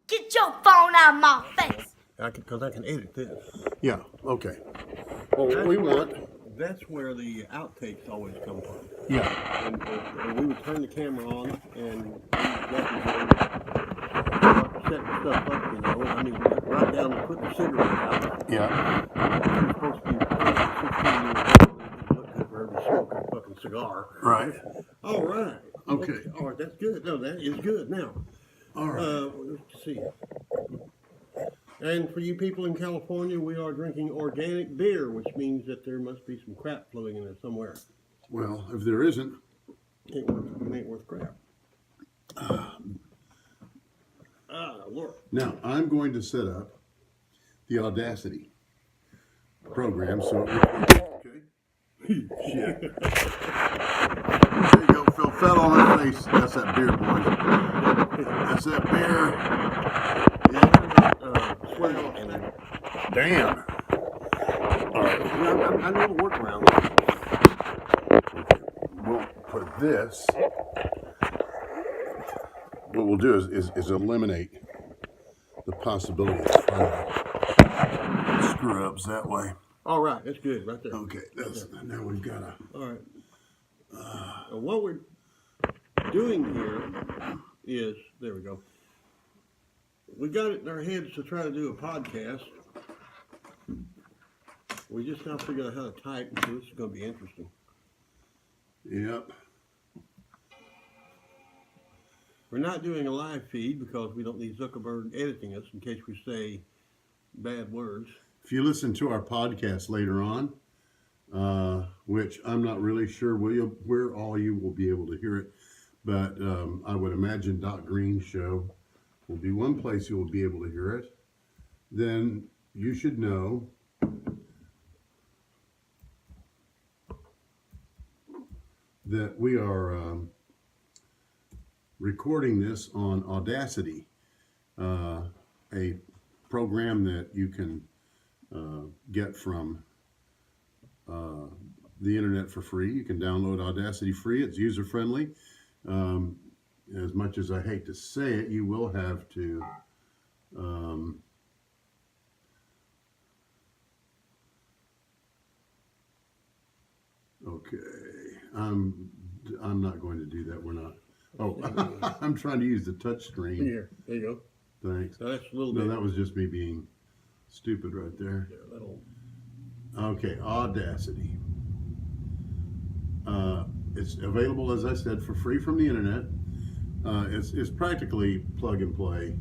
Get your phone out of my face. Because I can edit this. Yeah, okay. Well, we want. That's where the outtakes always come from. Yeah. And we would turn the camera on and setting stuff up, you know. I mean, right down to put the cigarette out. Yeah. You're supposed to be 16 years old and look good for every smoke a fucking cigar. Right. All right. Okay. All right, that's good. No, that is good. Now, All right. let's see. And for you people in California, we are drinking organic beer, which means that there must be some crap floating in there somewhere. Well, if there isn't, It ain't worth crap. Lord. now I'm going to set up the Audacity program. So, okay. Shit. There you go, Phil. Fell on my face. That's that beer, boys. That's that beer. Damn. All right. I know the workaround. We'll put this. What we'll do is eliminate the possibility of screw ups that way. All right, that's good right there. Okay, now we've got a. All right. What we're doing here is, there we go. We got it in our heads to try to do a podcast. We just now figured out how to type, so this is going to be interesting. Yep. We're not doing a live feed because we don't need Zuckerberg editing us in case we say bad words. If you listen to our podcast later on, which I'm not really sure where all you will be able to hear it, but I would imagine Doc Green's show will be one place you will be able to hear it. Then you should know that we are recording this on Audacity, a program that you can get from the internet for free. You can download Audacity free. It's user friendly. As much as I hate to say it, you will have to okay. I'm not going to do that. We're not. Oh, I'm trying to use the touch screen. Here, there you go. Thanks. So that's a little bit. No, that was just me being stupid right there. Okay, Audacity. It's available, as I said, for free from the internet. It's practically plug and play.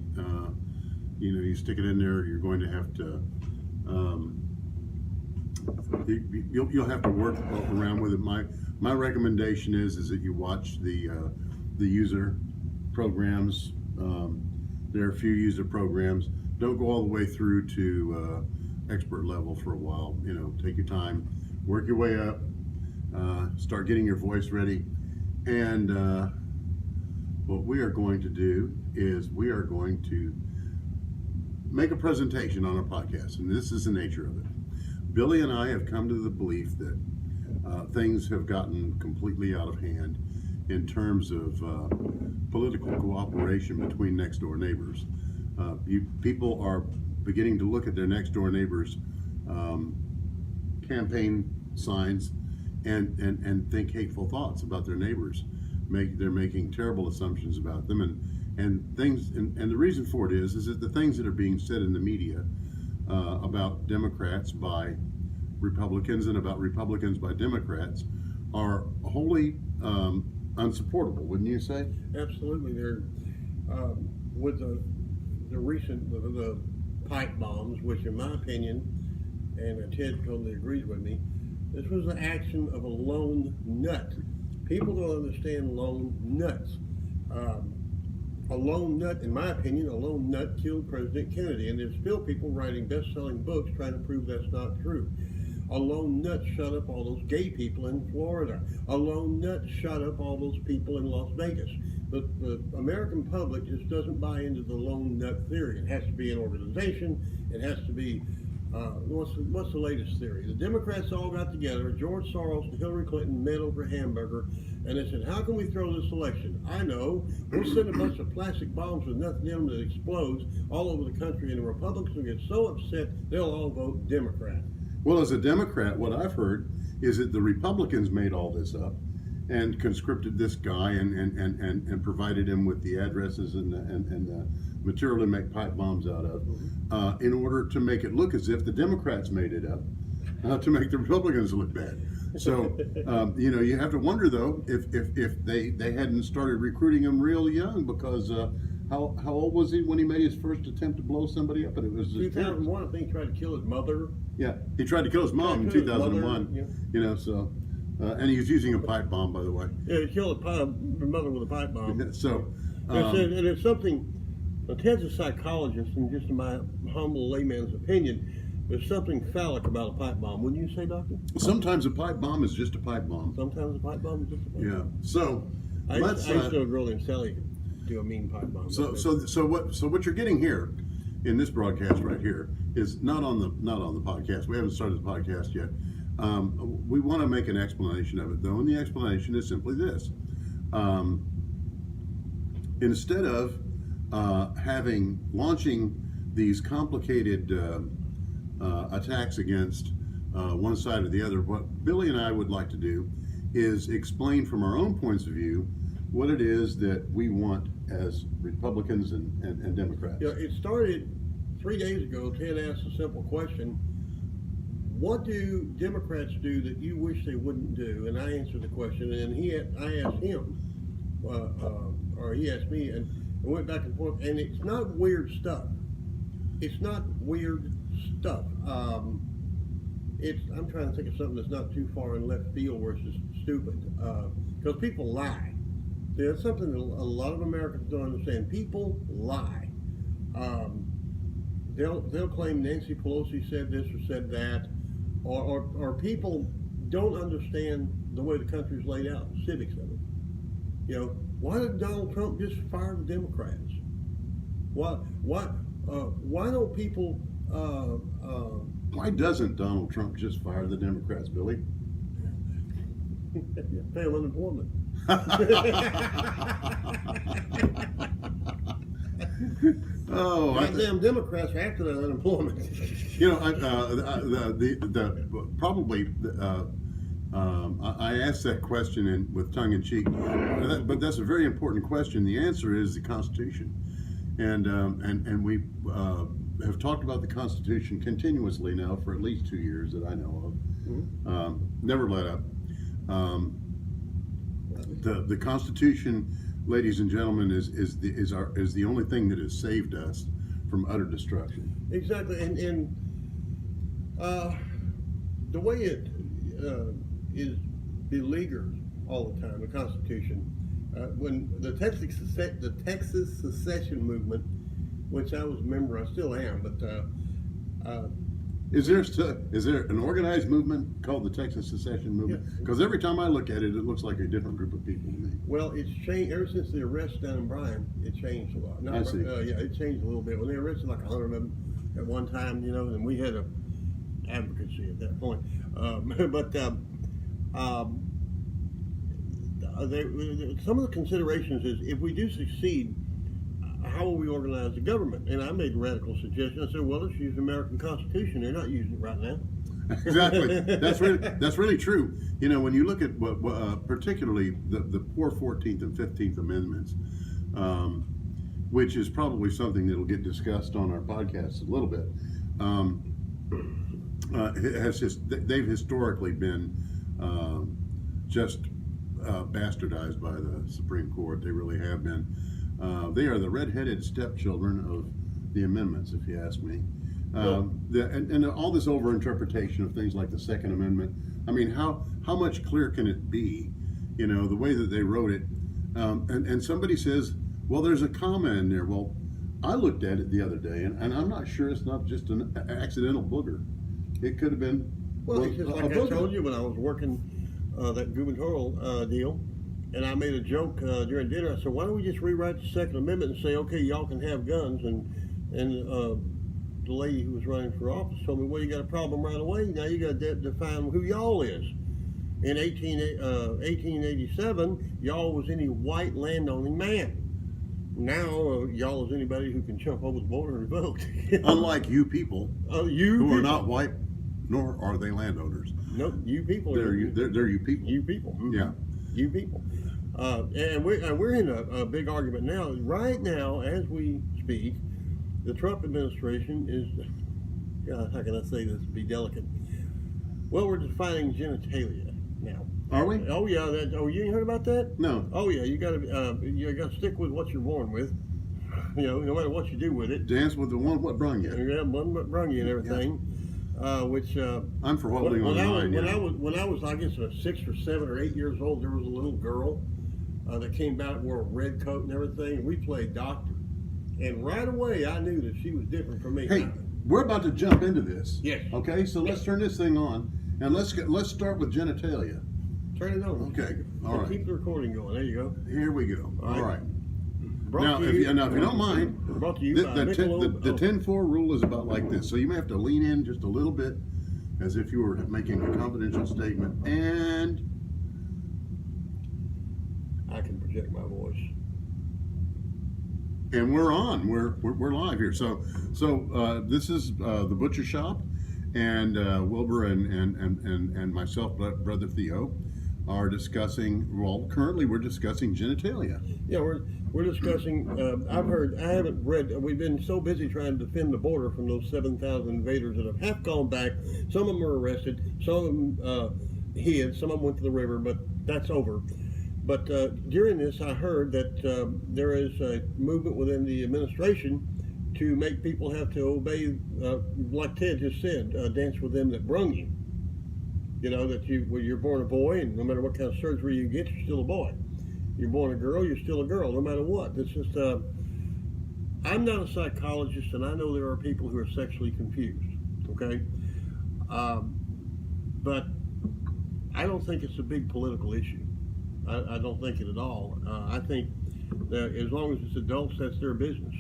You stick it in there. You're going to have to. You'll have to work around with it. My recommendation is that you watch the user programs. There are a few user programs. Don't go all the way through to expert level for a while. Take your time, work your way up, start getting your voice ready. And what we are going to do is we are going to make a presentation on our podcast, and this is the nature of it. Billy and I have come to the belief that things have gotten completely out of hand in terms of political cooperation between next door neighbors. People are beginning to look at their next door neighbors' campaign signs and think hateful thoughts about their neighbors. They're making terrible assumptions about them and things. And the reason for it is that the things that are being said in the media about Democrats by Republicans and about Republicans by Democrats are wholly unsupportable, wouldn't you say? Absolutely. They're with the recent the pipe bombs, which in my opinion, and Ted totally agrees with me, this was the action of a lone nut. People don't understand lone nuts. A lone nut, in my opinion, a lone nut killed President Kennedy, and there's still people writing best-selling books trying to prove that's not true. A lone nut shut up all those gay people in Florida. A lone nut shut up all those people in Las Vegas. But the American public just doesn't buy into the lone nut theory. It has to be an organization. It has to be What's the latest theory? The Democrats all got together. George Soros and Hillary Clinton met over a hamburger, and they said, "How can we throw this election?" I know. We'll send a bunch of plastic bombs with nothing in them that explodes all over the country, and the Republicans will get so upset they'll all vote Democrat. Well, as a Democrat, what I've heard is that the Republicans made all this up and conscripted this guy and provided him with the addresses and the material to make pipe bombs out of, in order to make it look as if the Democrats made it up, to make the Republicans look bad. So, you have to wonder, though, if they hadn't started recruiting him real young, because how old was he when he made his first attempt to blow somebody up? And it was 2001, I think he tried to kill his mother. Yeah, he tried to kill his mom in 2001. Mother, So, and he was using a pipe bomb, by the way. Yeah, he killed his mother with a pipe bomb. So, and it's something. Ted's a psychologist, and just in my humble layman's opinion, there's something phallic about a pipe bomb. Wouldn't you say, Doctor? sometimes a pipe bomb is just a pipe bomb. Sometimes a pipe bomb is just a pipe bomb. Yeah. So, I used to know a girl named Sally could do a mean pipe bomb. So what you're getting here in this broadcast right here is not on the podcast. We haven't started the podcast yet. We want to make an explanation of it, though, and the explanation is simply this: instead of launching these complicated attacks against one side or the other, what Billy and I would like to do is explain from our own points of view what it is that we want as Republicans and Democrats. Yeah, it started 3 days ago. Ted asked a simple question: what do Democrats do that you wish they wouldn't do? And I answered the question, and I asked him, or he asked me, and we went back and forth. And it's not weird stuff. It's not weird stuff. I'm trying to think of something that's not too far in left field where it's just stupid. Because people lie. See, that's something that a lot of Americans don't understand. People lie. They'll claim Nancy Pelosi said this or said that, or people don't understand the way the country's laid out, the civics of it. Why did Donald Trump just fire the Democrats? Why don't people? Why doesn't Donald Trump just fire the Democrats, Billy? Pay them unemployment. Oh, goddamn Democrats are after that unemployment. I asked that question with tongue in cheek, but that's a very important question. The answer is the Constitution, and we have talked about the Constitution continuously now for at least 2 years that I know of. Mm-hmm. Never let up. The Constitution, ladies and gentlemen, is the only thing that has saved us from utter destruction. Exactly, and the way it is beleaguered all the time, the Constitution. When the Texas secession movement, which I was a member, I still am, but is there an organized movement called the Texas secession movement? Because every time I look at it, it looks like a different group of people to me. Well, it's changed ever since the arrest down in Bryan. It changed a lot. I see. It changed a little bit. When they arrested like 100 of them at one time, and we had a advocacy at that point. Some of the considerations is if we do succeed, how will we organize the government? And I made a radical suggestion. I said, well, let's use the American Constitution. They're not using it right now. Exactly. That's really true. When you look at particularly the poor 14th and 15th Amendments, which is probably something that'll get discussed on our podcast a little bit, they've historically been just bastardized by the Supreme Court. They really have been. They are the red-headed stepchildren of the amendments, if you ask me. And all this overinterpretation of things like the Second Amendment. I mean, how much clearer can it be? The way that they wrote it. And somebody says, well, there's a comma in there. Well, I looked at it the other day, and I'm not sure it's not just an accidental booger. It could have been. Well, it's just like I told you when I was working that gubernatorial deal, and I made a joke during dinner. I said, why don't we just rewrite the Second Amendment and say, okay, y'all can have guns, and the lady who was running for office told me, well, you got a problem right away. Now you got to define who y'all is. In 1887, y'all was any white landowning man. Now y'all is anybody who can jump over the border and vote. Unlike you people, who are not white, nor are they landowners. Nope, you people They're you people. You people. Mm-hmm. Yeah. You people. And we're in a big argument now. Right now, as we speak, the Trump administration is, God, how can I say this to be delicate? Well, we're defining genitalia now. Are we? Oh yeah. You ain't heard about that? No. Oh yeah. You gotta stick with what you're born with. You know, no matter what you do with it. Dance with the one what brung you. Yeah, one what brung you and everything. Yeah. Which I'm for holding on mine. When I was I guess 6 or 7 or 8 years old, there was a little girl that came out and wore a red coat and everything. We played doctor, and right away I knew that she was different from me. Hey, we're about to jump into this. Yes. Okay, so let's turn this thing on, and let's start with genitalia. Turn it on. Okay. All right. Keep the recording going. There you go. Here we go. All right. Now, If you don't mind, brought to you by the 10-4 rule is about like this. So you may have to lean in just a little bit, as if you were making a confidential statement, and I can project my voice. And we're on. We're live here. So this is the butcher shop, and Wilbur and myself, brother Theo, are discussing. Well, currently we're discussing genitalia. Yeah, we're discussing. I haven't read. We've been so busy trying to defend the border from those 7,000 invaders that have half gone back. Some of them were arrested. Some of them hid. Some of them went to the river, but that's over. But during this, I heard that there is a movement within the administration to make people have to obey, like Ted just said, dance with them that brung you. You know, that you're born a boy, and no matter what kind of surgery you get, you're still a boy. You're born a girl, you're still a girl, no matter what. It's just, I'm not a psychologist, and I know there are people who are sexually confused, okay? But I don't think it's a big political issue. I don't think it at all. I think that as long as it's adults, that's their business.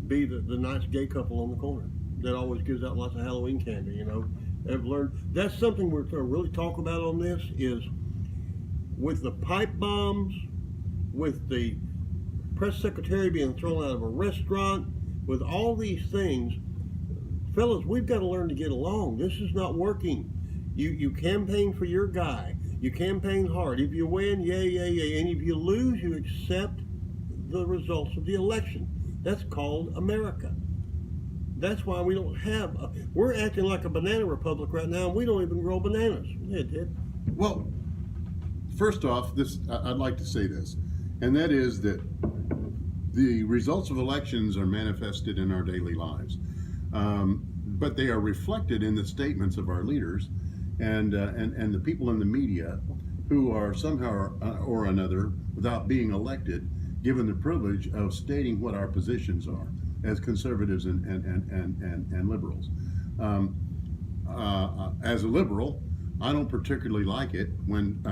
Be the nice gay couple on the corner that always gives out lots of Halloween candy, you know. I've learned that's something we're going to really talk about on this is with the pipe bombs, with the press secretary being thrown out of a restaurant, with all these things, fellas, we've got to learn to get along. This is not working. You campaign for your guy. You campaign hard. If you win, yay, yay, yay. And if you lose, you accept the results of the election. That's called America. That's why we don't have. We're acting like a banana republic right now, and we don't even grow bananas. Yeah, Ted. Well, first off, I'd like to say this, and that is that the results of elections are manifested in our daily lives, but they are reflected in the statements of our leaders and the people in the media who are somehow or another, without being elected, given the privilege of stating what our positions are as conservatives and liberals. As a liberal, I don't particularly like it when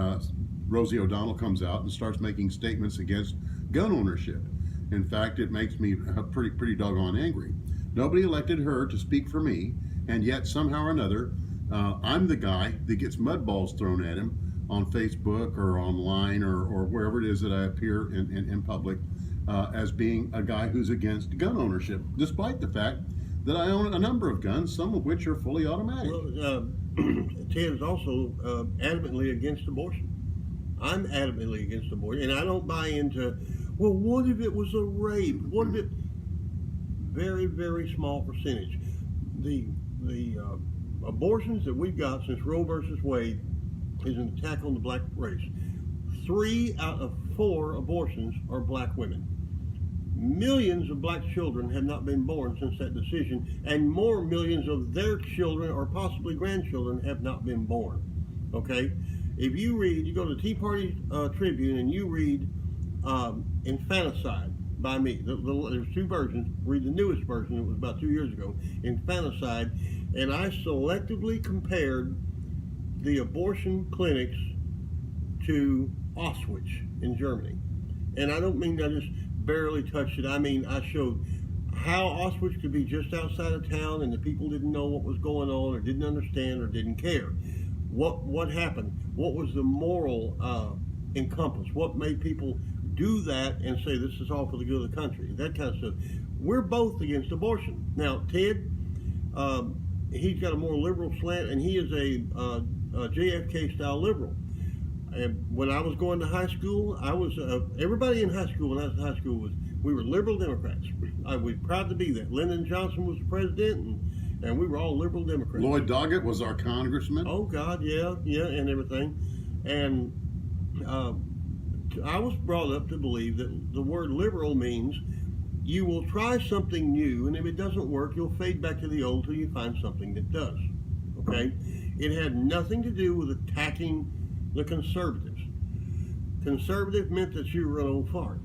Rosie O'Donnell comes out and starts making statements against gun ownership. In fact, it makes me pretty doggone angry. Nobody elected her to speak for me, and yet somehow or another, I'm the guy that gets mud balls thrown at him on Facebook or online or wherever it is that I appear in public as being a guy who's against gun ownership, despite the fact that I own a number of guns, some of which are fully automatic. Well, Ted is also adamantly against abortion. I'm adamantly against abortion, and I don't buy into, well, what if it was a rape? What if it? Very, very small percentage. The abortions that we've got since Roe versus Wade is an attack on the black race. 3 out of 4 abortions are black women. Millions of black children have not been born since that decision, and more millions of their children or possibly grandchildren have not been born. Okay? If you read, you go to the Tea Party Tribune and you read Infanticide by me. There's 2 versions. Read the newest version. It was about 2 years ago. Infanticide. And I selectively compared the abortion clinics to Auschwitz in Germany. And I don't mean I just barely touched it. I mean, I showed how Auschwitz could be just outside of town and the people didn't know what was going on or didn't understand or didn't care. What happened? What was the moral encompass? What made people do that and say this is all for the good of the country? That kind of stuff. We're both against abortion. Now, Ted, he's got a more liberal slant, and he is a JFK style liberal. And when I was going to high school, I was everybody in high school when I was in high school we were liberal Democrats. I was proud to be that. Lyndon Johnson was the president, and we were all liberal Democrats. Lloyd Doggett was our congressman. Oh God, yeah, and everything. And I was brought up to believe that the word liberal means you will try something new, and if it doesn't work, you'll fade back to the old till you find something that does. Okay? It had nothing to do with attacking the conservatives. Conservative meant that you were an old fart.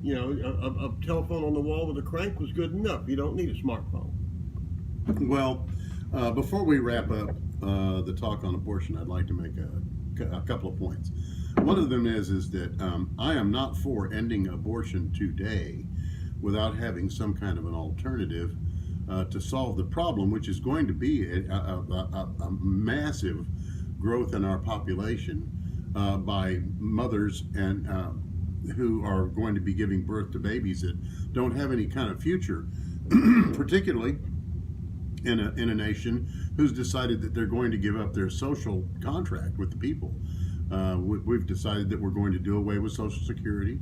You know, a telephone on the wall with a crank was good enough. You don't need a smartphone. Well, before we wrap up the talk on abortion, I'd like to make a couple of points. One of them is that I am not for ending abortion today without having some kind of an alternative to solve the problem, which is going to be a massive growth in our population by mothers and who are going to be giving birth to babies that don't have any kind of future, particularly in a nation who's decided that they're going to give up their social contract with the people. We've decided that we're going to do away with Social Security.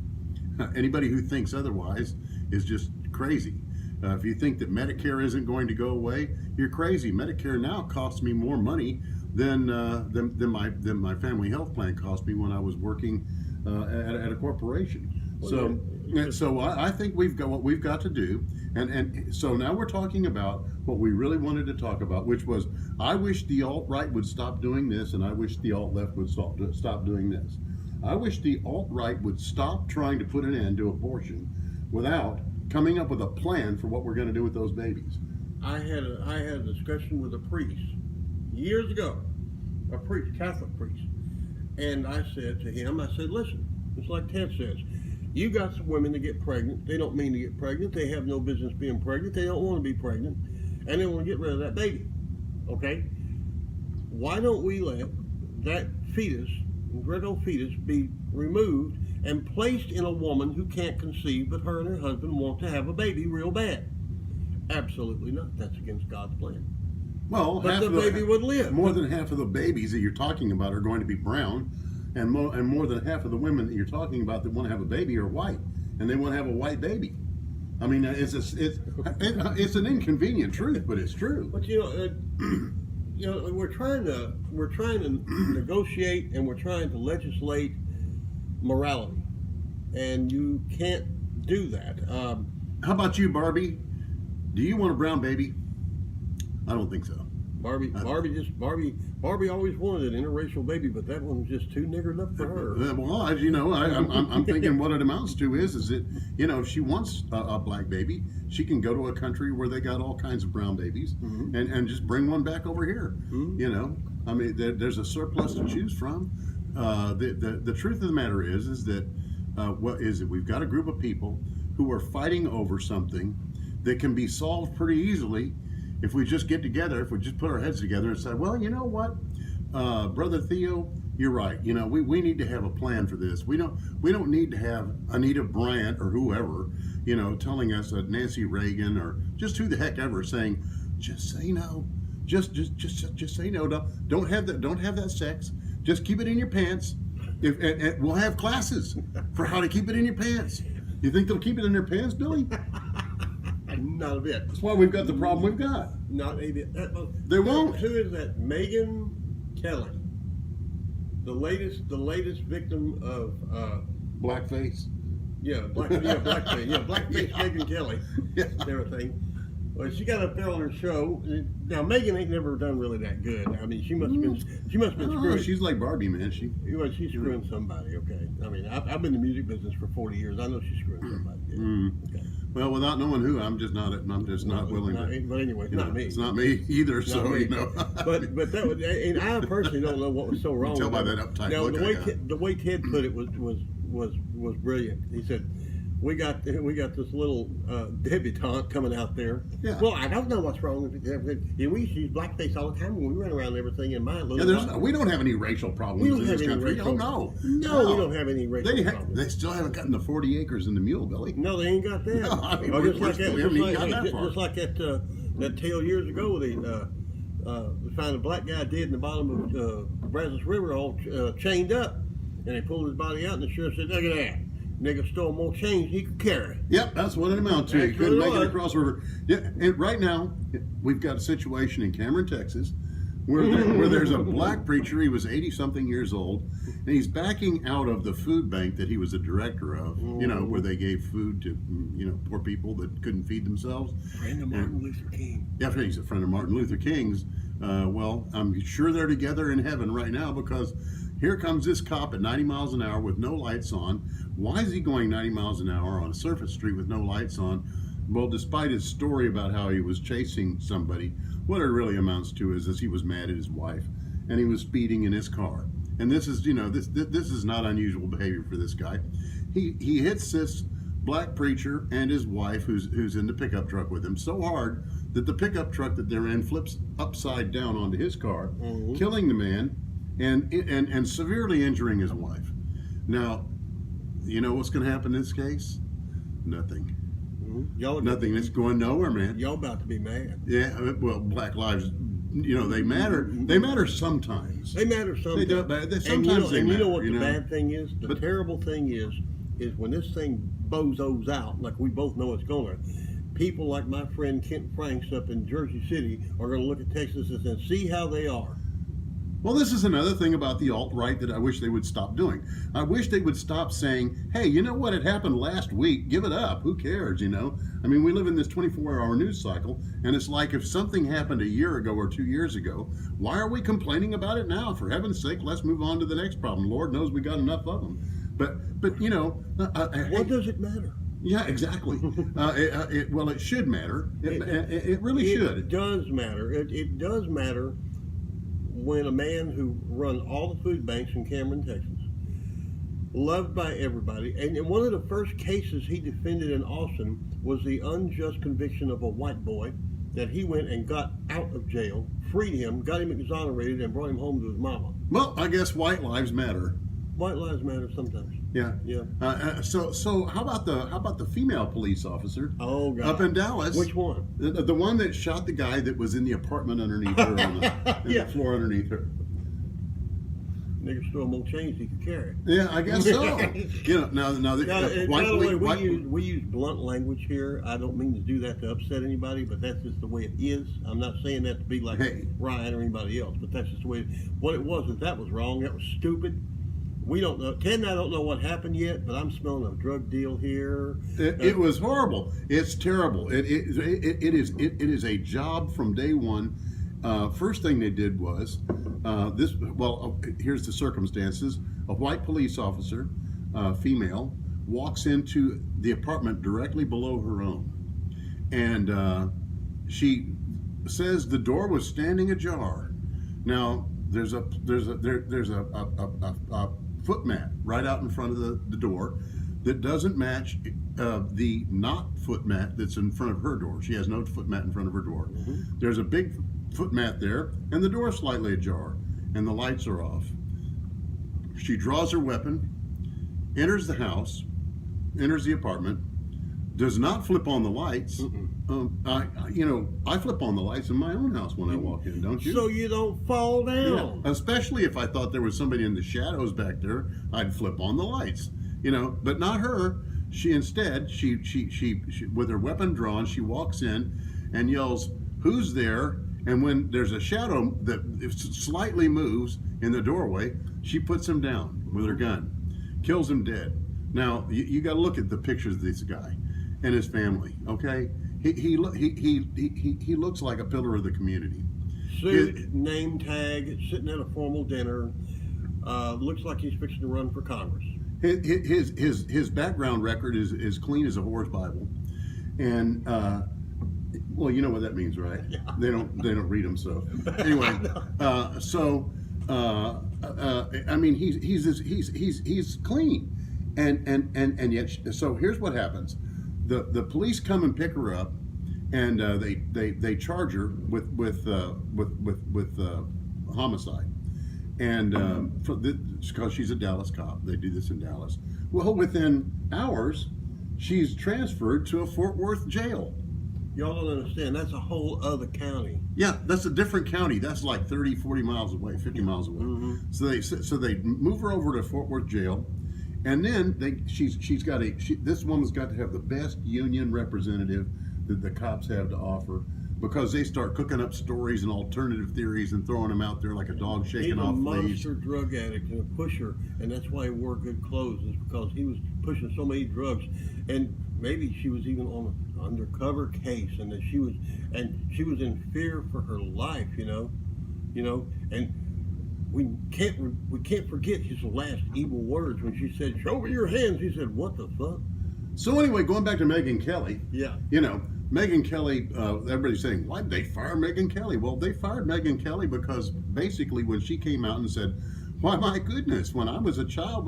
Anybody who thinks otherwise is just crazy. If you think that Medicare isn't going to go away, you're crazy. Medicare now costs me more money than my family health plan cost me when I was working at a corporation. So I think we've got what we've got to do, and so now we're talking about what we really wanted to talk about, which was I wish the alt-right would stop doing this, and I wish the alt-left would stop doing this. I wish the alt-right would stop trying to put an end to abortion without coming up with a plan for what we're going to do with those babies. I had a discussion with a priest years ago, a priest, Catholic priest, and I said to him, I said, listen, it's like Ted says, you got some women that get pregnant. They don't mean to get pregnant. They have no business being pregnant. They don't want to be pregnant, and they want to get rid of that baby. Okay? Why don't we let that fetus, great old fetus, be removed and placed in a woman who can't conceive, but her and her husband want to have a baby real bad? Absolutely not. That's against God's plan. Well, but the baby would live. More than half of the babies that you're talking about are going to be brown, and more than half of the women that you're talking about that want to have a baby are white, and they want to have a white baby. I mean, it's an inconvenient truth, but it's true. But we're trying to negotiate, and we're trying to legislate morality, and you can't do that. How about you, Barbie? Do you want a brown baby? I don't think so. Barbie always wanted an interracial baby, but that one was just too niggered up for her. Well, as you know, I'm thinking what it amounts to is that, if she wants a black baby, she can go to a country where they got all kinds of brown babies, mm-hmm. and just bring one back over here. Mm-hmm. I mean, there's a surplus to choose from. The truth of the matter is that we've got a group of people who are fighting over something that can be solved pretty easily if we just get together, if we just put our heads together and say, well, you know what, Brother Theo, you're right. We need to have a plan for this. We don't need to have Anita Bryant or whoever, telling us that Nancy Reagan or just who the heck ever saying, just say no, just say no. Don't have that sex. Just keep it in your pants. And we'll have classes for how to keep it in your pants. You think they'll keep it in their pants, Billy? Not a bit. That's why we've got the problem we've got. Not a bit. They won't. Who is that? Megyn Kelly, the latest victim of blackface. Blackface. Blackface Megyn Kelly. And everything. Well, she got up there on her show. Now Megan ain't never done really that good. I mean, she must have been screwing. She's like Barbie, man. She's screwing somebody. Okay. I mean, I've been in the music business for 40 years. I know she's screwing somebody. Yeah. Okay. Well, without knowing who, I'm just not willing to. But anyway, it's not me. It's not me either. So me. But that was, and I personally don't know what was so wrong. Tell by that uptight now, look. the way Ted put it was brilliant. He said, we got this little debutante coming out there. Yeah. Well, I don't know what's wrong with it. We used to use blackface all the time when we run around and everything in my little. Yeah, we don't have any racial problems We don't in have this any country. racial- Oh, no. No, we don't have any racial problems. They still haven't gotten the 40 acres in the mule, Billy. No, they ain't got that. No, I mean, Oh, we just like that, haven't even gotten that far. just like that tale years ago. They found a black guy dead in the bottom of Brazos River, all chained up, and they pulled his body out, and the sheriff said, "Look at that. Nigga stole more change than he could carry." Yep, that's what it amounts to. He That's couldn't what it make it was. across the river. Yeah, and right now we've got a situation in Cameron, Texas, where there's a black preacher. He was 80-something years old, and he's backing out of the food bank that he was a director of. You know, where they gave food to poor people that couldn't feed themselves. Friend of Martin Luther King. Yeah, he's a friend of Martin Luther King's. Well, I'm sure they're together in heaven right now because here comes this cop at 90 miles an hour with no lights on. Why is he going 90 miles an hour on a surface street with no lights on? Well, despite his story about how he was chasing somebody, what it really amounts to is he was mad at his wife and he was speeding in his car. And this is, this is not unusual behavior for this guy. He hits this black preacher and his wife, who's in the pickup truck with him, so hard that the pickup truck that they're in flips upside down onto his car, killing the man and severely injuring his wife. Now, you know what's going to happen in this case? Nothing. Y'all, Nothing. It's going nowhere, man. Y'all about to be mad. Yeah. Well, Black lives, they matter. They matter sometimes. They matter sometimes. They do, and sometimes they you matter. know what the bad thing is? The terrible thing is when this thing bozos out, like we both know it's going to. People like my friend Kent Franks up in Jersey City are going to look at Texas and see how they are. Well, this is another thing about the alt-right that I wish they would stop doing. I wish they would stop saying, hey, you know what? It happened last week. Give it up. Who cares, I mean, we live in this 24-hour news cycle, and it's like if something happened a year ago or 2 years ago, why are we complaining about it now? For heaven's sake, let's move on to the next problem. Lord knows we got enough of them. But What does it matter? Yeah, exactly. Well, it should matter. It really should. It does matter. It does matter when a man who run all the food banks in Cameron, Texas, loved by everybody, and one of the first cases he defended in Austin was the unjust conviction of a white boy that he went and got out of jail, freed him, got him exonerated, and brought him home to his mama. Well, I guess white lives matter. White lives matter sometimes. Yeah. Yeah. So how about the female police officer? Oh God. Up in Dallas. Which one? The one that shot the guy that was in the apartment underneath her, on the floor underneath her. Nigga stole more change he could carry. Yeah, I guess so. Now By the way, we use blunt language here. I don't mean to do that to upset anybody, but that's just the way it is. I'm not saying that to be like Ryan or anybody else, but that's just the way. What it was that was wrong. That was stupid. We don't know. Ted and I don't know what happened yet, but I'm smelling a drug deal here. It was horrible. It's terrible. It is a job from day one. First thing they did was here's the circumstances. A white police officer, female, walks into the apartment directly below her own, and she says the door was standing ajar. Now there's a foot mat right out in front of the door that doesn't match the not foot mat that's in front of her door. She has no foot mat in front of her door. There's a big foot mat there, and the door is slightly ajar, and the lights are off. She draws her weapon, enters the house, enters the apartment, does not flip on the lights. I flip on the lights in my own house when I walk in, don't you? So you don't fall down. Yeah, especially if I thought there was somebody in the shadows back there, I'd flip on the lights. But not her. She instead, she with her weapon drawn, she walks in and yells, "Who's there?" And when there's a shadow that slightly moves in the doorway, she puts him down with her gun, kills him dead. Now you got to look at the pictures of this guy and his family. Okay, he looks like a pillar of the community. Suit, name tag, sitting at a formal dinner. Looks like he's fixing to run for Congress. His background record is clean as a horse Bible, and well, you know what that means, right? Yeah. They don't read them. So anyway, I mean he's clean, and yet, so here's what happens: the police come and pick her up, and they charge her with homicide, and because she's a Dallas cop, they do this in Dallas. Well, within hours, she's transferred to a Fort Worth jail. Y'all don't understand. That's a whole other county. Yeah, that's a different county. That's like 30, 40 miles away, 50 miles away. Mm-hmm. So they move her over to Fort Worth jail, and then this woman's got to have the best union representative that the cops have to offer, because they start cooking up stories and alternative theories and throwing them out there like a dog shaking off fleas. He's a monster drug addict and a pusher, and that's why he wore good clothes, is because he was pushing so many drugs. And maybe she was even on an undercover case, and that she was in fear for her life, you know, and we can't forget his last evil words when she said, "Show me your hands." He said, "What the fuck?" So anyway, going back to Megyn Kelly. Yeah. Megyn Kelly, everybody's saying, why did they fire Megyn Kelly? Well, they fired Megyn Kelly because basically when she came out and said, why, my goodness, when I was a child,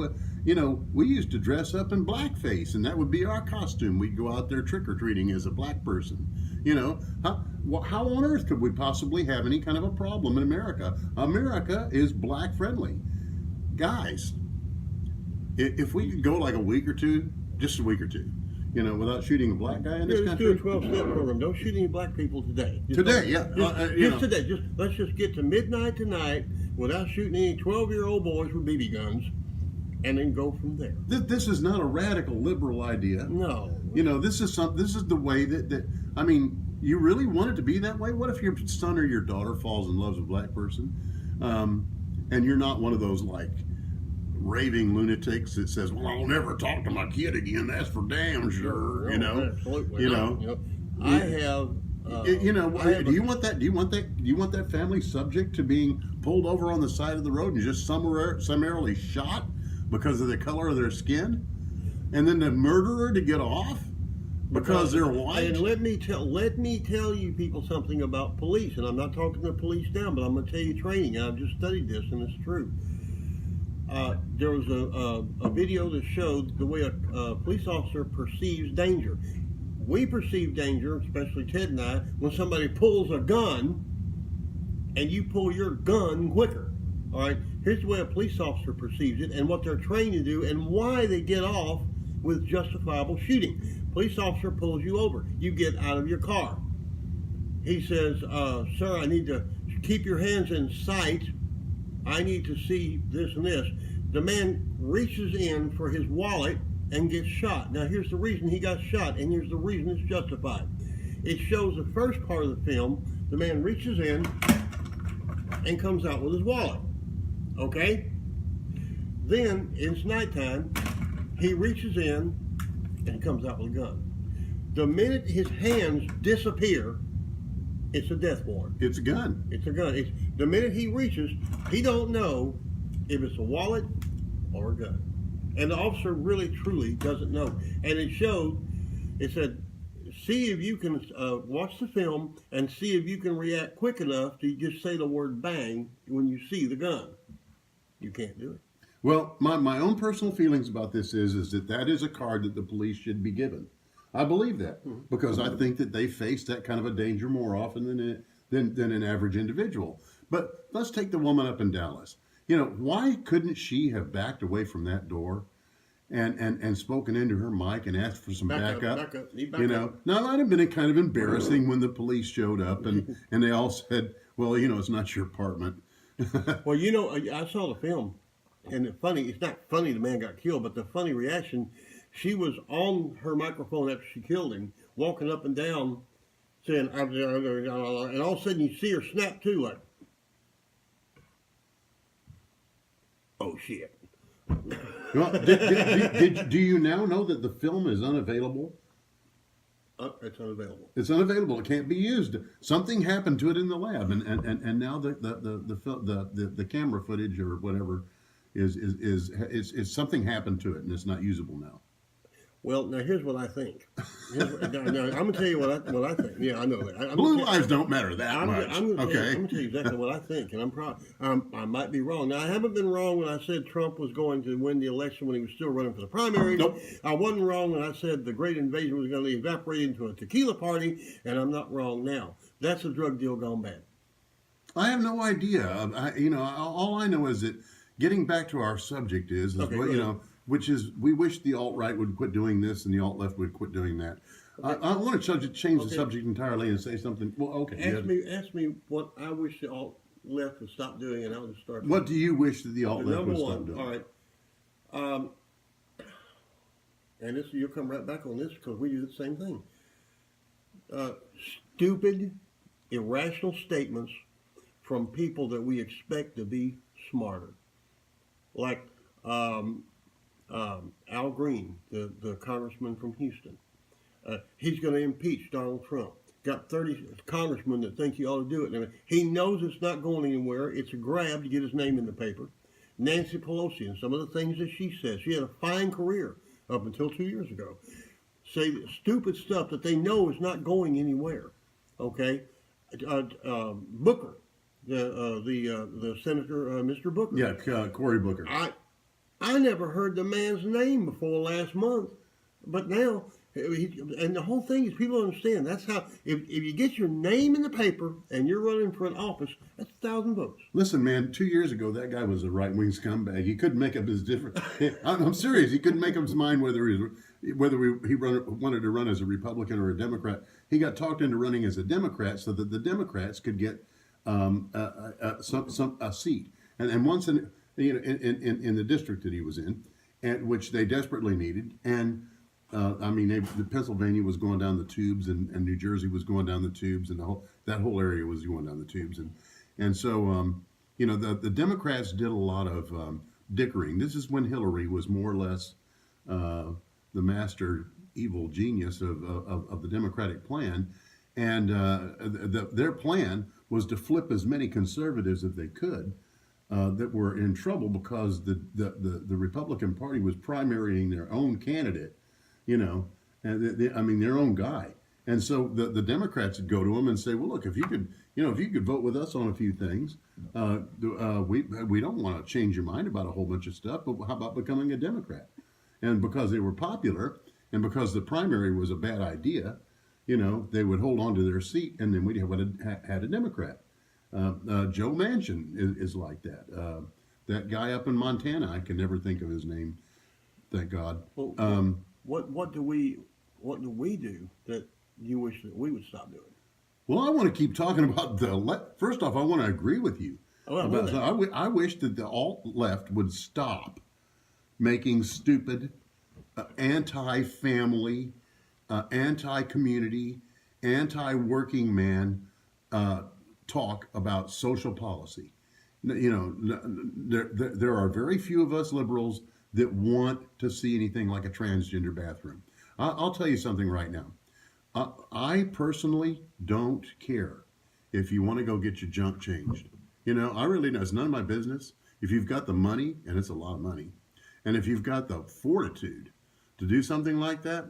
we used to dress up in blackface, and that would be our costume. We'd go out there trick-or-treating as a black person. How on earth could we possibly have any kind of a problem in America? America is black-friendly. Guys, if we could go like a week or two, just a week or two, without shooting a black guy in this country. Let's do a 12-step program. Don't shoot any black people today. Today. Today. Let's just get to midnight tonight without shooting any 12-year-old boys with BB guns, and then go from there. This is not a radical liberal idea. No. This is the way that you really want it to be that way? What if your son or your daughter falls in love with a black person, and you're not one of those like raving lunatics that says, "Well, I'll never talk to my kid again. That's for damn sure." Absolutely. I have. Do you want that? Do you want that family subject to being pulled over on the side of the road and just summarily shot because of the color of their skin, and then the murderer to get off because they're white? And let me tell you people something about police, and I'm not talking the police down, but I'm going to tell you training. I've just studied this, and it's true. There was a video that showed the way a police officer perceives danger. We perceive danger, especially Ted and I, when somebody pulls a gun and you pull your gun quicker. All right? Here's the way a police officer perceives it and what they're trained to do and why they get off with justifiable shooting. Police officer pulls you over. You get out of your car. He says, "Sir, I need to keep your hands in sight. I need to see this and this." The man reaches in for his wallet and gets shot. Now, here's the reason he got shot, and here's the reason it's justified. It shows the first part of the film, the man reaches in and comes out with his wallet. Okay? Then, it's nighttime, he reaches in and comes out with a gun. The minute his hands disappear, it's a death warrant. It's a gun. It's a gun. The minute he reaches, he don't know if it's a wallet or a gun. And the officer really, truly doesn't know. And it said, see if you can watch the film and see if you can react quick enough to just say the word bang when you see the gun. You can't do it. Well, my own personal feelings about this is that is a card that the police should be given. I believe that because I think that they face that kind of a danger more often than an average individual. But let's take the woman up in Dallas. Why couldn't she have backed away from that door and spoken into her mic and asked for some backup? Back up. Now it might have been kind of embarrassing when the police showed up and they all said, well, it's not your apartment. Well, I saw the film, and it's not funny the man got killed, but the funny reaction, she was on her microphone after she killed him, walking up and down, saying, and all of a sudden you see her snap to, like, oh shit. Well, do you now know that the film is unavailable? It's unavailable. It's unavailable. It can't be used. Something happened to it in the lab, and now the camera footage or whatever is something happened to it, and it's not usable now. Well, now here's what I think. Now, I'm gonna tell you what I think. Yeah, I know that. Blue lives don't matter that I'm, much. I'm gonna Okay. I'm gonna tell you exactly what I think, and I'm proud. I might be wrong. Now, I haven't been wrong when I said Trump was going to win the election when he was still running for the primaries. Nope. I wasn't wrong when I said the Great Invasion was going to evaporate into a tequila party, and I'm not wrong now. That's a drug deal gone bad. I have no idea. All I know is that getting back to our subject is Okay, what, go ahead. which is we wish the alt right would quit doing this and the alt left would quit doing that. I want to change the Okay. subject entirely and say something. Well, okay. Ask me what I wish the alt left would stop doing, and I'll just start. What do you wish that the alt left Number would one, stop doing? all right. And this you'll come right back on this because we do the same thing. Stupid, irrational statements from people that we expect to be smarter, like Al Green, the congressman from Houston. He's going to impeach Donald Trump. Got 30 congressmen that think he ought to do it. And he knows it's not going anywhere. It's a grab to get his name in the paper. Nancy Pelosi and some of the things that she says. She had a fine career up until 2 years ago. Say stupid stuff that they know is not going anywhere. Okay, Booker, the senator, Mr. Booker. Yeah, Cory Booker. I never heard the man's name before last month, but now, and the whole thing is people don't understand. That's how, if you get your name in the paper and you're running for an office, that's 1,000 votes. Listen, man, 2 years ago, that guy was a right-wing scumbag. He couldn't make up his different. I'm serious. He couldn't make up his mind whether he wanted to run as a Republican or a Democrat. He got talked into running as a Democrat so that the Democrats could get a seat. And once in the district that he was in, and which they desperately needed, and the Pennsylvania was going down the tubes, and New Jersey was going down the tubes, and that whole area was going down the tubes, and so the Democrats did a lot of dickering. This is when Hillary was more or less the master evil genius of the Democratic plan, and their plan was to flip as many conservatives as they could that were in trouble because the Republican Party was primarying their own candidate. And their own guy. And so the Democrats would go to him and say, well, look, if you could vote with us on a few things, we don't want to change your mind about a whole bunch of stuff, but how about becoming a Democrat? And because they were popular and because the primary was a bad idea, they would hold on to their seat and then we'd have had a Democrat. Joe Manchin is like that. That guy up in Montana, I can never think of his name, thank God. Well, what do we do that you wish that we would stop doing? Well, I want to keep talking about first off, I want to agree with you. I wish that the alt left would stop making stupid, anti-family, anti-community, anti-working man talk about social policy. There are very few of us liberals that want to see anything like a transgender bathroom. I'll tell you something right now. I personally don't care if you want to go get your junk changed. I really don't. It's none of my business. If you've got the money, and it's a lot of money, and if you've got the fortitude to do something like that,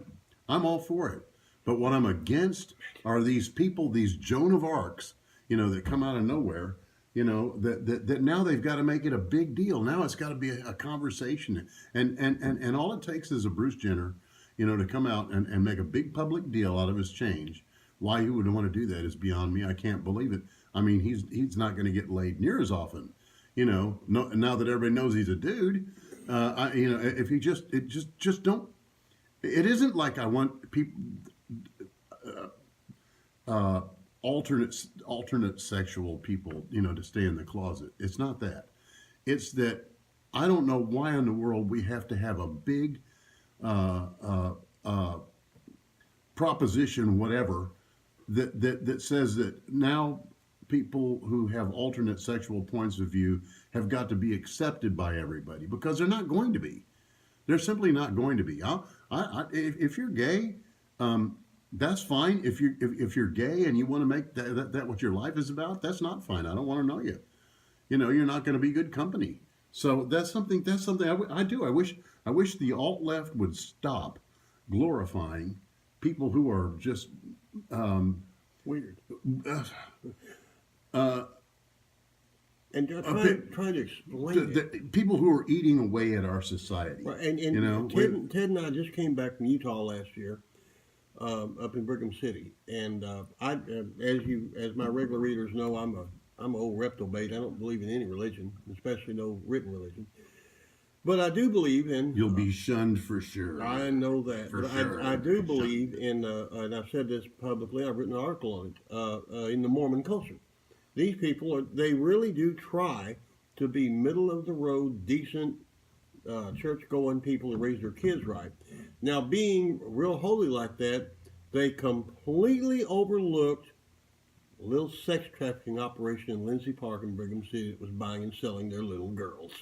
I'm all for it. But what I'm against are these people, these Joan of Arcs, that come out of nowhere, that now they've got to make it a big deal. Now it's got to be a conversation. And all it takes is a Bruce Jenner, to come out and make a big public deal out of his change. Why he would want to do that is beyond me. I can't believe it. I mean, he's not going to get laid near as often, now that everybody knows he's a dude. If he just don't, it isn't like I want people, alternate sexual people, to stay in the closet. It's not that. It's that I don't know why in the world we have to have a big proposition, whatever, that says that now people who have alternate sexual points of view have got to be accepted by everybody, because they're not going to be. They're simply not going to be. If you're gay, that's fine. If you're gay and you want to make that what your life is about, that's not fine. I don't want to know you. You're not going to be good company. So that's something I do. I wish the alt left would stop glorifying people who are just Weird. uh, And they're trying to explain it. people who are eating away at our society. Right, and you know, Ted and I just came back from Utah last year, up in Brigham City, and as my regular readers know, I'm an old reprobate. I don't believe in any religion, especially no written religion. But I do believe in. You'll be shunned for sure. I know that. For But sure. I do believe in, and I've said this publicly. I've written an article on it in the Mormon culture. These people they really do try to be middle of the road, decent, church-going people who raise their kids right. Now, being real holy like that, they completely overlooked a little sex trafficking operation in Lindsay Park in Brigham City that was buying and selling their little girls.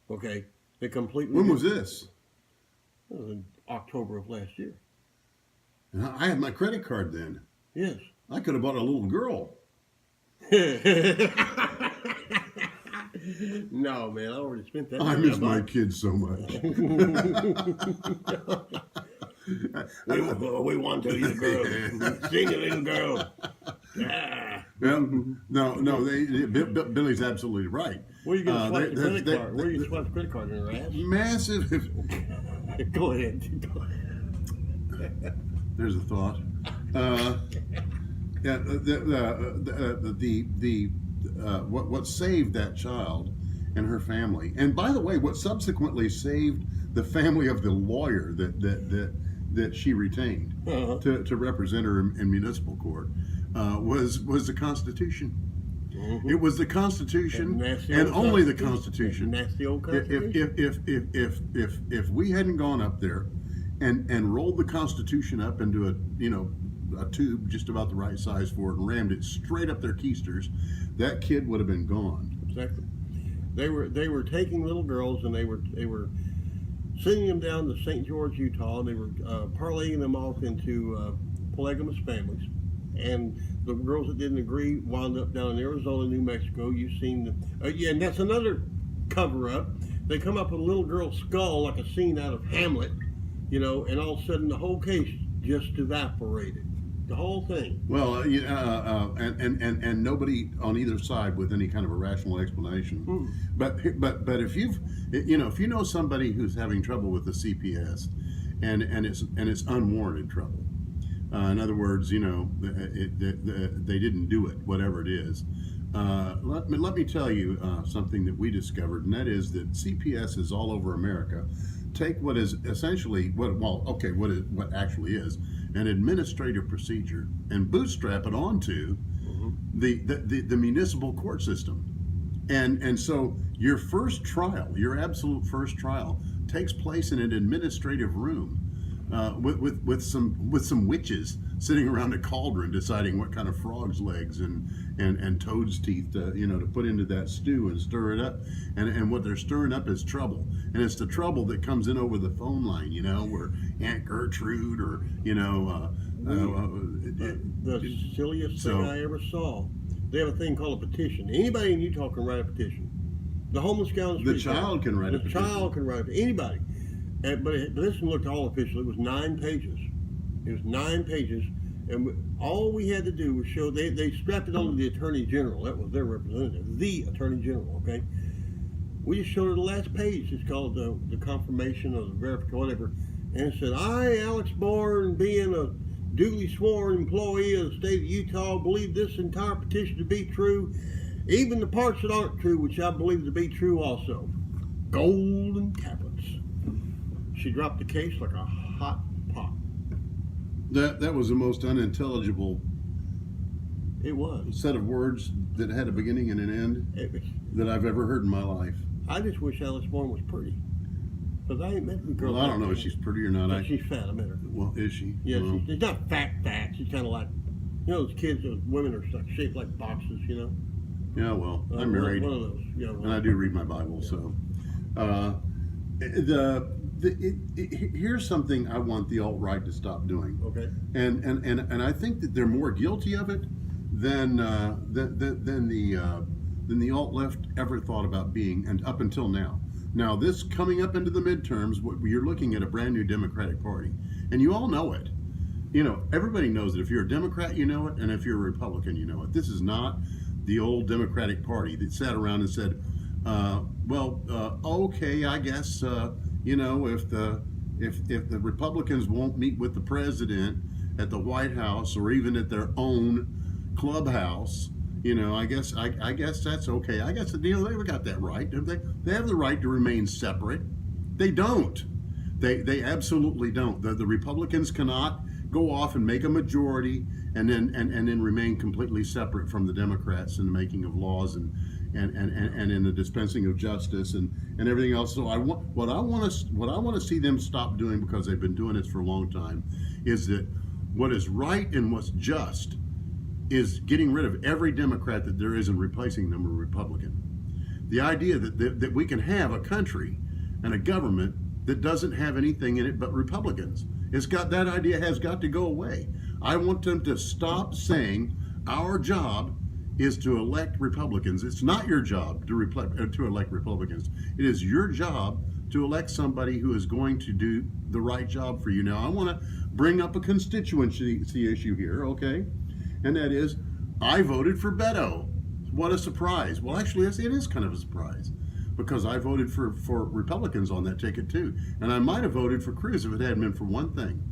Okay, they completely. When was this? It was in October of last year. And I had my credit card then. Yes. I could have bought a little girl. No, man, I already spent that. I miss my kids so much. we want to, little girl. Sing a little girl. Ah. Well, no. Billy's absolutely right. Where you going to swipe the credit card? Where you swipe the credit card in her ass? Massive. Go ahead. There's a thought. Yeah, what saved that child and her family, and by the way, what subsequently saved the family of the lawyer that she retained to represent her in municipal court, was the Constitution. Mm-hmm. It was the Constitution, and only the Constitution. And that's the old Constitution. If we hadn't gone up there and rolled the Constitution up into a tube just about the right size for it and rammed it straight up their keisters, that kid would have been gone. Exactly. They were taking little girls and they were sending them down to St. George, Utah, and they were parlaying them off into polygamous families. And the girls that didn't agree wound up down in Arizona, New Mexico. You've seen and that's another cover-up. They come up with a little girl's skull like a scene out of Hamlet, and all of a sudden the whole case just evaporated. The whole thing. Well, and nobody on either side with any kind of a rational explanation. But if you know somebody who's having trouble with the CPS, and it's unwarranted trouble. In other words, they didn't do it, whatever it is. Let me tell you something that we discovered, and that is that CPSs all over America take what is essentially what actually is an administrative procedure and bootstrap it onto the municipal court system, and so your absolute first trial takes place in an administrative room with some witches sitting around a cauldron deciding what kind of frog's legs and toad's teeth to put into that stew and stir it up, and what they're stirring up is trouble, and it's the trouble that comes in over the phone line, where Aunt Gertrude or the silliest thing I ever saw. They have a thing called a petition. Anybody in Utah can write a petition. The homeless guy on the street. The child can write a petition. The child can write it. Anybody. But this one looked all official. It was 9 pages. It was 9 pages. And all we had to do was show, they strapped it onto the Attorney General. That was their representative, the Attorney General, okay? We just showed her the last page. It's called the confirmation or the verification, whatever. And it said, I, Alex Bourne, being a duly sworn employee of the state of Utah, believe this entire petition to be true, even the parts that aren't true, which I believe to be true also. Golden tablets. She dropped the case like a hot pot. That was the most unintelligible set of words that had a beginning and an end that I've ever heard in my life. I just wish Alice Bourne was pretty. Because I ain't met the girl. Well, I don't know if she's pretty or not. She's fat. I met her. Well, is she? Yeah, she's not fat. She's kind of like, those kids, those women are shaped like boxes, Yeah, well, I'm married. One of those. And I do read my Bible, so. Here's something I want the alt-right to stop doing. Okay. And I think that they're more guilty of it than the alt-left ever thought about being, and up until now. Now, this coming up into the midterms, you're looking at a brand new Democratic Party. and you all know it. You know, everybody knows that if you're a Democrat, you know it, and if you're a Republican, you know it. This is not the old Democratic Party that sat around and said, okay, I guess, you know, if the Republicans won't meet with the president at the White House or even at their own clubhouse, you know, I guess that's okay. I guess, you know, they've got that right. They have the right to remain separate. They don't. They absolutely don't. The Republicans cannot go off and make a majority and then remain completely separate from the Democrats in the making of laws and in the dispensing of justice and everything else. So what I want to see them stop doing, because they've been doing this for a long time, is that what is right and what's just is getting rid of every Democrat that there is and replacing them with Republican. The idea that we can have a country and a government that doesn't have anything in it but Republicans. That idea has got to go away. I want them to stop saying our job is to elect Republicans. It's not your job to elect Republicans. It is your job to elect somebody who is going to do the right job for you. Now, I want to bring up a constituency issue here, okay? And that is, I voted for Beto. What a surprise. Well, actually, it is kind of a surprise, because I voted for Republicans on that ticket too. And I might have voted for Cruz if it hadn't been for one thing.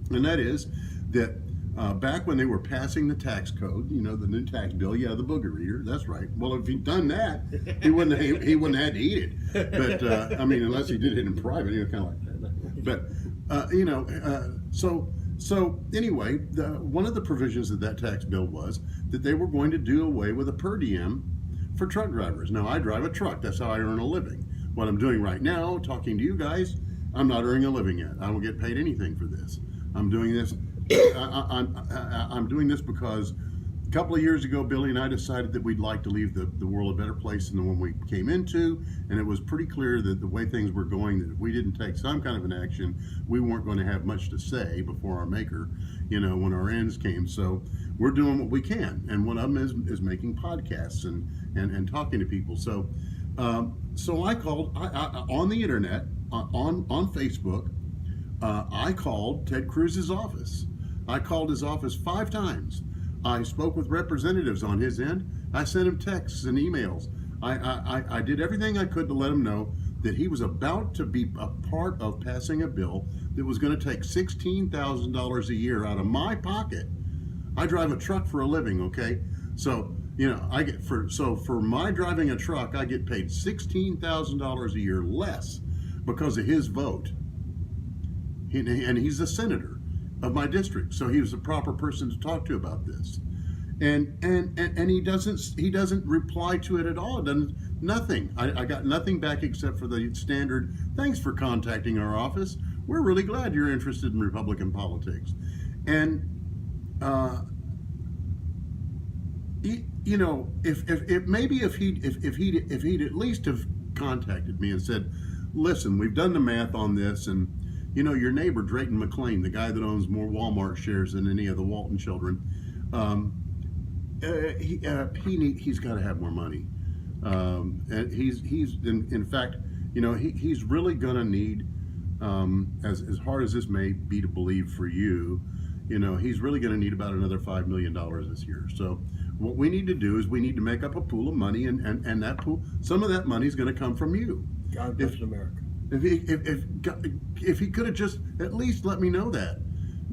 And that is that back when they were passing the tax code, you know, the new tax bill, the booger eater, that's right. Well, if he'd done that, he wouldn't have had to eat it. But, I mean, unless he did it in private, you know, kind of like that. But, you know, so anyway, one of the provisions of that tax bill was that they were going to do away with a per diem for truck drivers. Now, I drive a truck. That's how I earn a living. What I'm doing right now, talking to you guys, I'm not earning a living yet. I don't get paid anything for this. I'm doing this. I'm doing this because a couple of years ago, Billy and I decided that we'd like to leave the world a better place than the one we came into, and it was pretty clear that the way things were going, that if we didn't take some kind of an action, we weren't going to have much to say before our Maker, you know, when our ends came. So we're doing what we can, and one of them is making podcasts and talking to people. So I called on the internet, on Facebook. I called Ted Cruz's office. I called his office 5 times. I spoke with representatives on his end. I sent him texts and emails. I did everything I could to let him know that he was about to be a part of passing a bill that was going to take $16,000 a year out of my pocket. I drive a truck for a living, okay? So, you know, for my driving a truck, I get paid $16,000 a year less because of his vote. And he's the senator of my district, so he was the proper person to talk to about this. And he doesn't reply to it at all. Nothing. I got nothing back except for the standard, thanks for contacting our office. We're really glad you're interested in Republican politics. And you know, if he'd at least have contacted me and said, listen, we've done the math on this, and you know, your neighbor Drayton McLean, the guy that owns more Walmart shares than any of the Walton children, he's got to have more money, and he's in fact, you know, he's really gonna need, as hard as this may be to believe for you, you know, he's really gonna need about another $5 million this year. So what we need to do is we need to make up a pool of money, and that pool, some of that money is gonna come from you. God bless America. If he could have just at least let me know that,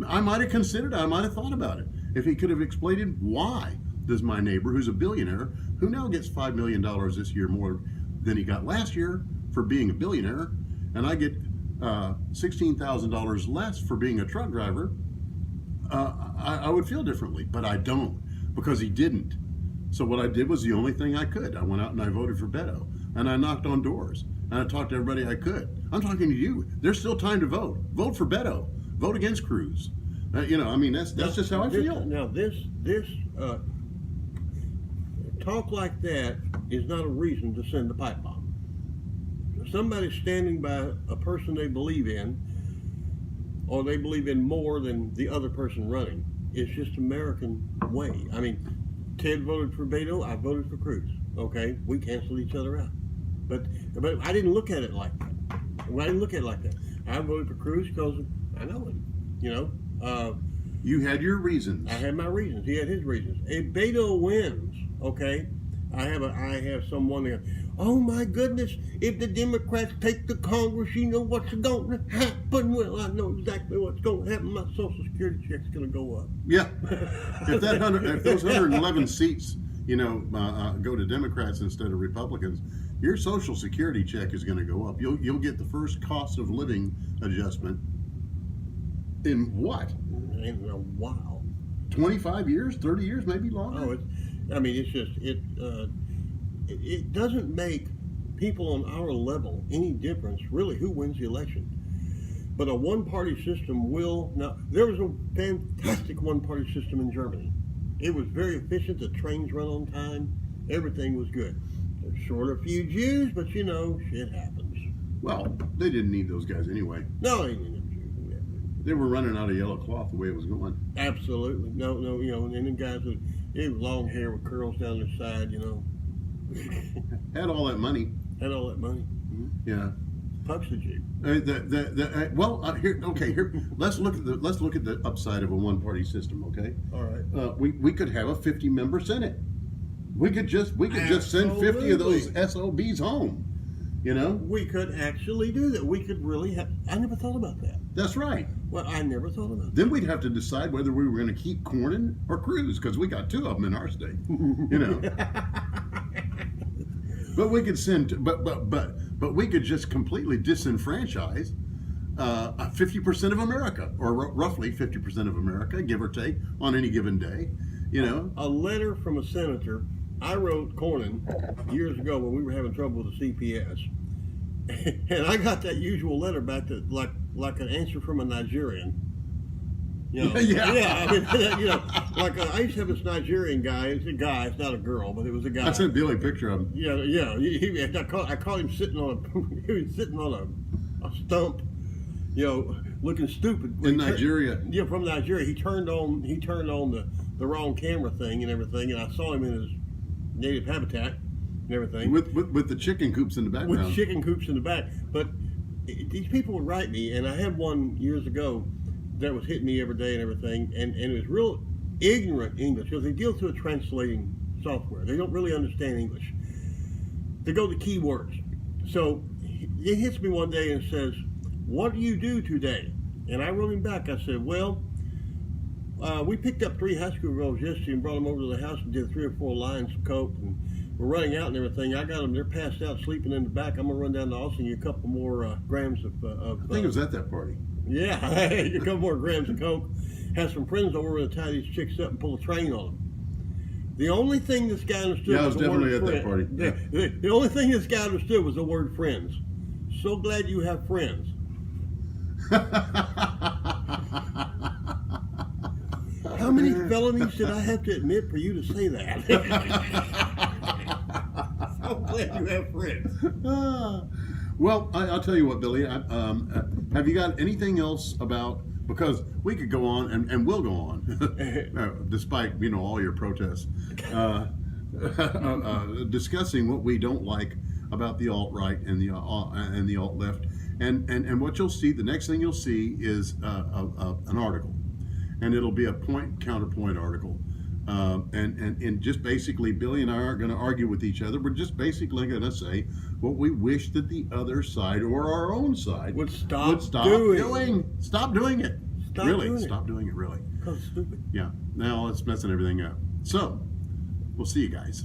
I might have considered it. I might have thought about it. If he could have explained why does my neighbor, who's a billionaire, who now gets $5 million this year more than he got last year for being a billionaire, and I get $16,000 less for being a truck driver, I would feel differently, but I don't, because he didn't. So what I did was the only thing I could. I went out and I voted for Beto, and I knocked on doors. And I talked to everybody I could. I'm talking to you. There's still time to vote. Vote for Beto. Vote against Cruz. You know, I mean, that's just how I feel. Now, this talk like that is not a reason to send the pipe bomb. Somebody standing by a person they believe in, or they believe in more than the other person running, is just American way. I mean, Ted voted for Beto. I voted for Cruz. Okay, we canceled each other out. But I didn't look at it like that. I didn't look at it like that. I voted for Cruz because I know him. You know, You had your reasons. I had my reasons. He had his reasons. If Beto wins, okay, I have someone there. Oh my goodness! If the Democrats take the Congress, you know what's going to happen. Well, I know exactly what's going to happen. My Social Security check's going to go up. Yeah. If those 111 seats, go to Democrats instead of Republicans, your Social Security check is going to go up. You'll get the first cost of living adjustment in what? In a while. 25 years, 30 years, maybe longer. It's just it doesn't make people on our level any difference really who wins the election. But a one-party system will now. There was a fantastic one-party system in Germany. It was very efficient. The trains run on time. Everything was good. There's short a few Jews, but shit happens. Well, they didn't need those guys anyway. No, they didn't. They were running out of yellow cloth the way it was going. Absolutely. No, and then guys with long hair with curls down their side, Had all that money. Had all that money. Yeah. Pucks the Jew. Here. Let's look at the upside of a one-party system. Okay. All right. We could have a 50-member Senate. We could just send 50 of those SOBs home. We could actually do that. We could really have. I never thought about that. That's right. Well, I never thought about that. Then we'd have to decide whether we were going to keep Cornyn or Cruz, because we got two of them in our state. But we could send. But we could just completely disenfranchise 50% of America, or roughly 50% of America, give or take, on any given day. A letter from a senator I wrote Cornyn years ago when we were having trouble with the CPS, and I got that usual letter back that like an answer from a Nigerian. Yeah. I used to have this Nigerian guy. It's a guy. It's not a girl, but it was a guy. I sent Billy a picture of him. Yeah. I caught him sitting on he was sitting on a stump, looking stupid. In Nigeria. From Nigeria. He turned on the wrong camera thing and everything, and I saw him in his native habitat and everything. With the chicken coops in the background. With chicken coops in the back. But these people would write me, and I had one years ago that was hitting me every day and everything, and it was real ignorant English, because they deal through a translating software. They don't really understand English. They go to keywords. So it hits me one day and says, "What do you do today?" And I wrote him back. I said, "Well, we picked up 3 high school girls yesterday and brought them over to the house and did 3 or 4 lines of coke, and we're running out and everything. I got them; they're passed out, sleeping in the back. I'm gonna run down to Austin, get a couple more grams of." I think it was at that party. Yeah, a couple more grams of coke. Have some friends over to tie these chicks up and pull a train on them. The only thing this guy understood I was the word definitely at that friend. party. Yeah. The only thing this guy understood was the word friends. So glad you have friends. How many felonies did I have to admit for you to say that? So glad you have friends. Well, I'll tell you what, Billy. Have you got anything else about? Because we could go on, and we'll go on, despite all your protests, discussing what we don't like about the alt right and the alt left, and what you'll see. The next thing you'll see is an article, and it'll be a point counterpoint article. And just basically, Billy and I aren't going to argue with each other. We're just basically going to say what we wish that the other side or our own side would stop doing. Stop doing it. Stop doing it, really. Because it's stupid. Yeah. Now it's messing everything up. So, we'll see you guys.